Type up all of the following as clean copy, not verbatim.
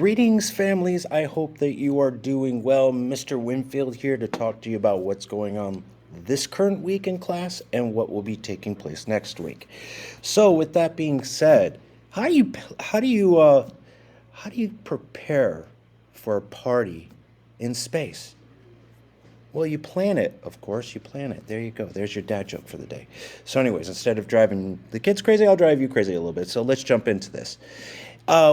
Greetings, families. I hope that you are doing well. Mr. Winfield here to talk to you about what's going on this current week in class and what will be taking place next week. So, with that being said, how do you how do you how do you prepare for a party in space? Well, you plan it, of course. You plan it. There you go. There's your dad joke for the day. So, anyways, instead of driving the kids crazy, I'll drive you crazy a little bit. So, let's jump into this.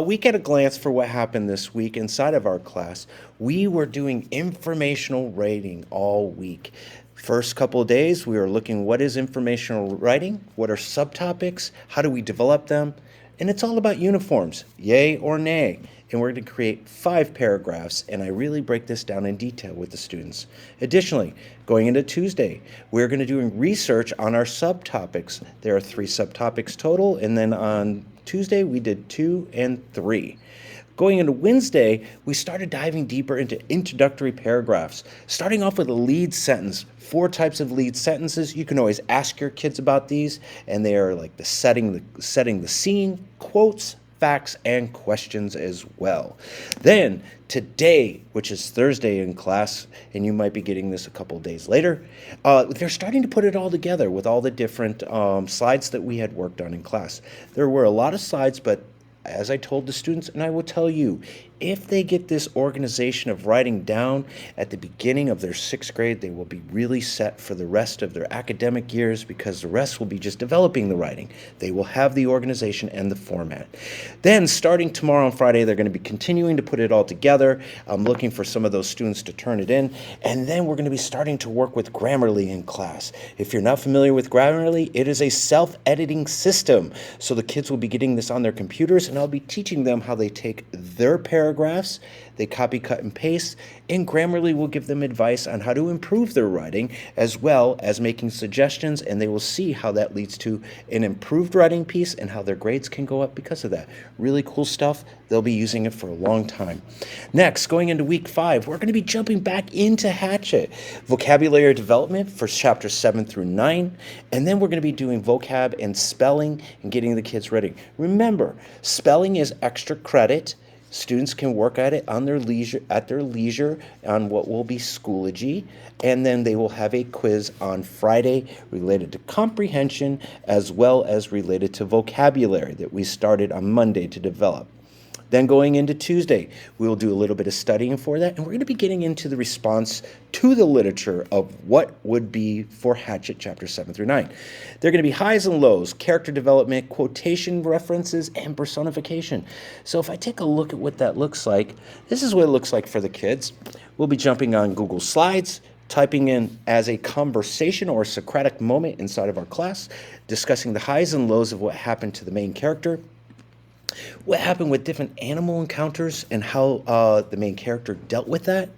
We get a glance for what happened this week inside of our class. We were doing informational writing all week. First couple of days, we were looking what is informational writing, what are subtopics, how do we develop them, and it's all about uniforms, yay or nay. And we're going to create 5 paragraphs, and I really break this down in detail with the students. Additionally, going into Tuesday, we're going to do research on our subtopics. There are 3 subtopics total, and then on Tuesday, we did 2 and 3. Going into Wednesday, we started diving deeper into introductory paragraphs, starting off with a lead sentence. 4 types of lead sentences. You can always ask your kids about these, and they are like the setting the scene, quotes, facts, and questions as well. Then today, which is Thursday in class, and you might be getting this a couple days later, they're starting to put it all together with all the different slides that we had worked on in class. There were a lot of slides, but as I told the students, and I will tell you, if they get this organization of writing down at the beginning of their 6th grade, they will be really set for the rest of their academic years, because the rest will be just developing the writing. They will have the organization and the format. Then starting tomorrow and Friday, they're going to be continuing to put it all together. I'm looking for some of those students to turn it in. And then we're going to be starting to work with Grammarly in class. If you're not familiar with Grammarly, it is a self-editing system. So the kids will be getting this on their computers, and I'll be teaching them how they take their paragraphs, they copy, cut, and paste, and Grammarly will give them advice on how to improve their writing, as well as making suggestions, and they will see how that leads to an improved writing piece and how their grades can go up because of that. Really cool stuff. They'll be using it for a long time. Next, going into week 5, we're going to be jumping back into Hatchet. Vocabulary development for chapters 7 through 9, and then we're going to be doing vocab and spelling and getting the kids ready. Remember, spelling is extra credit. Students can work at it on their leisure on what will be Schoology, and then they will have a quiz on Friday related to comprehension as well as related to vocabulary that we started on Monday to develop. Then going into Tuesday, we will do a little bit of studying for that, and we're going to be getting into the response to the literature of what would be for Hatchet chapters 7 through 9. They're going to be highs and lows, character development, quotation references, and personification. So if I take a look at what that looks like, this is what it looks like for the kids. We'll be jumping on Google Slides, typing in as a conversation or a Socratic moment inside of our class, discussing the highs and lows of what happened to the main character, what happened with different animal encounters and how the main character dealt with that.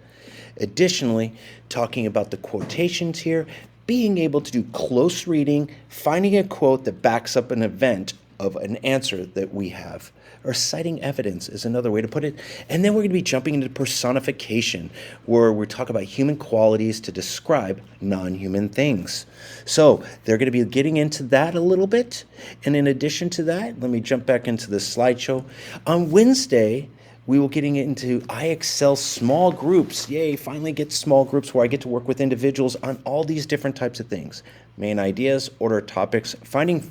Additionally, talking about the quotations here, being able to do close reading, finding a quote that backs up an event of an answer that we have, or citing evidence is another way to put it. And then we're going to be jumping into personification, where we talk about human qualities to describe non-human things. So they're going to be getting into that a little bit. And in addition to that, let me jump back into the slideshow. On Wednesday, we will getting into I Excel small groups. Yay, finally get small groups where I get to work with individuals on all these different types of things. Main ideas, order topics, finding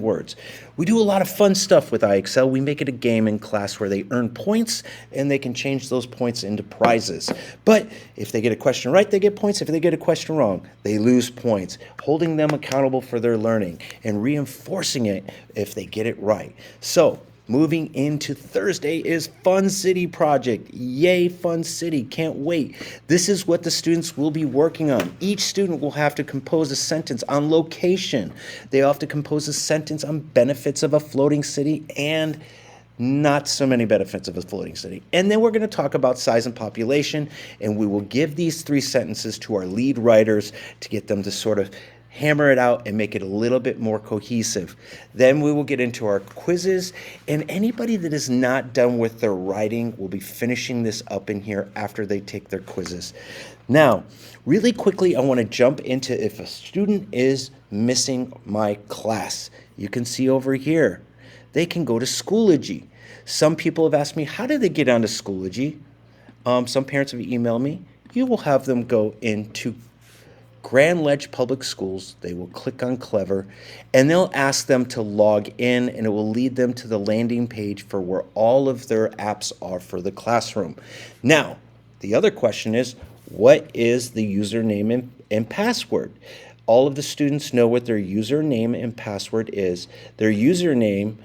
words. We do a lot of fun stuff with iExcel. We make it a game in class where they earn points, and they can change those points into prizes. But if they get a question right, they get points. If they get a question wrong, they lose points. Holding them accountable for their learning and reinforcing it if they get it right. So moving into Thursday is Fun City Project. Yay, Fun City. Can't wait. This is what the students will be working on. Each student will have to compose a sentence on location. They have to compose a sentence on benefits of a floating city and not so many benefits of a floating city. And then we're going to talk about size and population, and we will give these 3 sentences to our lead writers to get them to sort of hammer it out and make it a little bit more cohesive. Then we will get into our quizzes, and anybody that is not done with their writing will be finishing this up in here after they take their quizzes. Now, really quickly, I want to jump into if a student is missing my class. You can see over here, they can go to Schoology. Some people have asked me, how do they get onto Schoology? Some parents have emailed me. You will have them go into Grand Ledge Public Schools. They will click on Clever, and they'll ask them to log in, and it will lead them to the landing page for where all of their apps are for the classroom. Now, the other question is, what is the username and password? All of the students know what their username and password is. Their username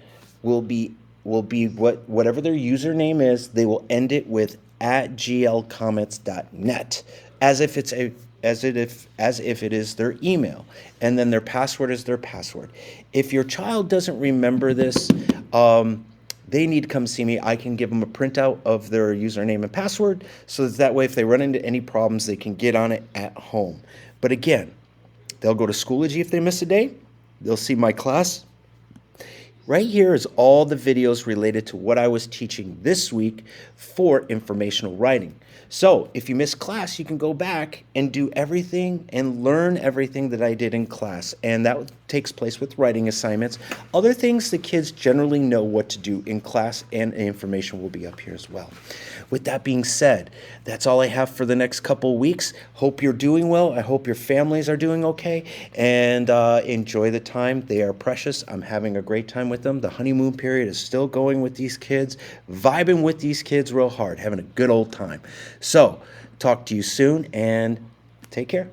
will be whatever their username is. They will end it with at glcommets.net, as if it's a as if it is their email, and then their password is their password. If your child doesn't remember this, they need to come see me. I can give them a printout of their username and password, so that way if they run into any problems, they can get on it at home. But again, they'll go to Schoology if they miss a day. They'll see my class. Right here is all the videos related to what I was teaching this week for informational writing. So if you missed class, you can go back and do everything and learn everything that I did in class. And that takes place with writing assignments. Other things the kids generally know what to do in class, and information will be up here as well. With that being said, that's all I have for the next couple weeks. Hope you're doing well. I hope your families are doing okay. And enjoy the time. They are precious. I'm having a great time with them. The honeymoon period is still going with these kids, vibing with these kids real hard, having a good old time. So, talk to you soon, and take care.